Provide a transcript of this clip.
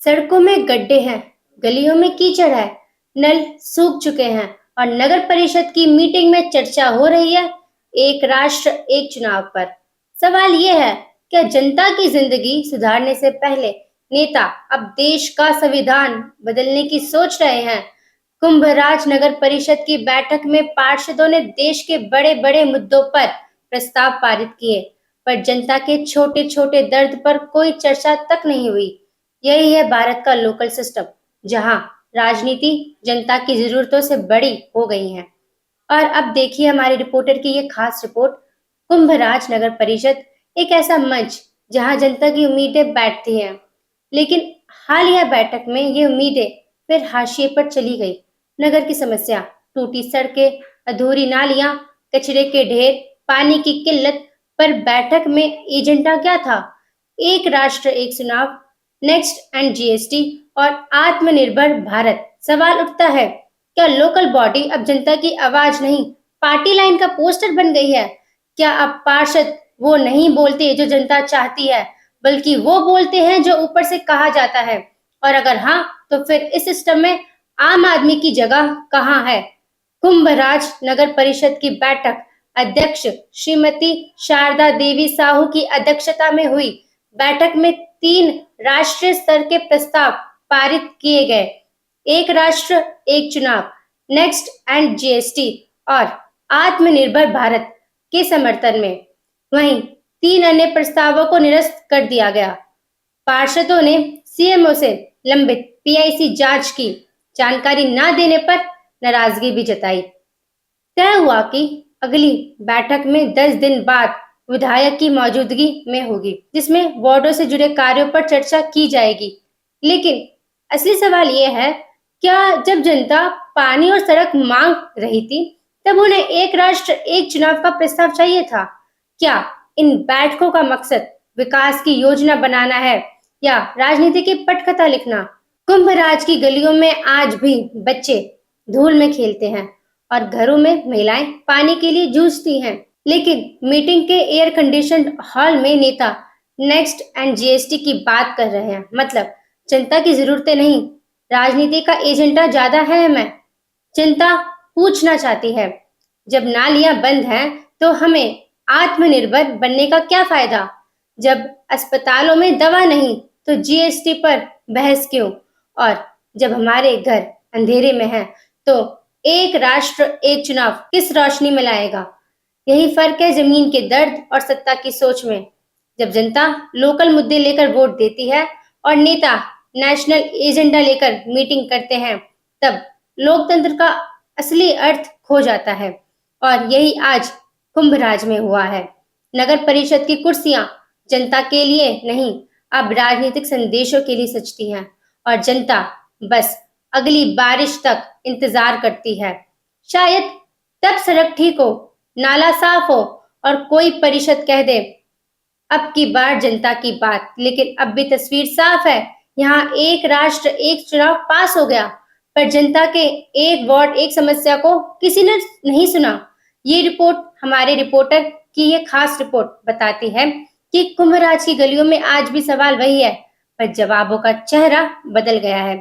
सड़कों में गड्ढे हैं, गलियों में कीचड़ है, नल सूख चुके हैं और नगर परिषद की मीटिंग में चर्चा हो रही है एक राष्ट्र एक चुनाव पर। सवाल ये है, क्या जनता की जिंदगी सुधारने से पहले नेता अब देश का संविधान बदलने की सोच रहे हैं? कुंभराज नगर परिषद की बैठक में पार्षदों ने देश के बड़े बड़े मुद्दों पर प्रस्ताव पारित किए, पर जनता के छोटे छोटे दर्द पर कोई चर्चा तक नहीं हुई। यही है भारत का लोकल सिस्टम, जहां राजनीति जनता की जरूरतों से बड़ी हो गई है। और अब देखिए हमारे रिपोर्टर की ये खास रिपोर्ट। कुंभराज नगर परिषद एक ऐसा मंच जहां जनता की उम्मीदें बैठती हैं, लेकिन हालिया बैठक में ये उम्मीदें फिर हाशिए पर चली गई। नगर की समस्या, टूटी सड़कें, अधूरी नालियां, कचरे के ढेर, पानी की किल्लत, पर बैठक में एजेंडा क्या था? एक राष्ट्र एक चुनाव, नेक्स्ट एंड जीएसटी और आत्मनिर्भर भारत। सवाल उठता है, क्या लोकल बॉडी अब जनता की आवाज नहीं, पार्टी लाइन का पोस्टर बन गई है? क्या अब पार्षद वो नहीं बोलते जो जनता चाहती है, बल्कि वो बोलते हैं जो ऊपर से कहा जाता है? और अगर हाँ, तो फिर इस सिस्टम में आम आदमी की जगह कहाँ है? कुंभराज नगर परिषद की बैठक अध्यक्ष श्रीमती शारदा देवी साहू की अध्यक्षता में हुई। बैठक में 3 राष्ट्रीय स्तर के प्रस्ताव पारित किए गए। एक राष्ट्र एक चुनाव, नेक्स्ट एंड जीएसटी और आत्मनिर्भर भारत के समर्थन में। वहीं 3 अन्य प्रस्तावों को निरस्त कर दिया गया। पार्षदों ने सीएमओ से लंबित पीआईसी जांच की जानकारी न देने पर नाराजगी भी जताई। तय हुआ कि अगली बैठक में 10 दिन बाद विधायक की मौजूदगी में होगी, जिसमें वार्डों से जुड़े कार्यों पर चर्चा की जाएगी। लेकिन असली सवाल यह है, क्या जब जनता पानी और सड़क मांग रही थी, तब उन्हें एक राष्ट्र एक चुनाव का प्रस्ताव चाहिए था? क्या इन बैठकों का मकसद विकास की योजना बनाना है या राजनीति की पटकथा लिखना? कुंभराज की गलियों में आज भी बच्चे धूल में खेलते हैं और घरों में महिलाएं पानी के लिए जूझती हैं, लेकिन मीटिंग के एयर कंडीशनड हॉल में नेता नेक्स्ट एंड जीएसटी की बात कर रहे हैं। मतलब जनता की जरूरतें नहीं, राजनीति का एजेंडा ज्यादा है। मैं जनता पूछना चाहती है, जब नालियां बंद हैं तो हमें आत्मनिर्भर बनने का क्या फायदा? जब अस्पतालों में दवा नहीं तो जीएसटी पर बहस क्यों? और जब हमारे घर अंधेरे में हैं तो एक राष्ट्र एक चुनाव किस रोशनी में लाएगा? यही फर्क है जमीन के दर्द और सत्ता की सोच में। जब जनता लोकल मुद्दे लेकर वोट देती है और नेता नेशनल एजेंडा लेकर मीटिंग करते हैं, तब लोकतंत्र का असली अर्थ खो जाता है। और यही आज कुंभराज में हुआ है। नगर परिषद की कुर्सियां जनता के लिए नहीं, अब राजनीतिक संदेशों के लिए सजती हैं और जनता बस अगली बारिश तक इंतजार करती है। शायद तब सड़क ठीक हो, नाला साफ हो और कोई परिषद कह दे, अब की बार जनता की बात। लेकिन अब भी तस्वीर साफ है, यहाँ एक राष्ट्र एक चुनाव पास हो गया, पर जनता के एक वार्ड एक समस्या को किसी ने नहीं सुना। ये रिपोर्ट हमारे रिपोर्टर की ये खास रिपोर्ट बताती है कि कुंभराज की गलियों में आज भी सवाल वही है, पर जवाबों का चेहरा बदल गया है।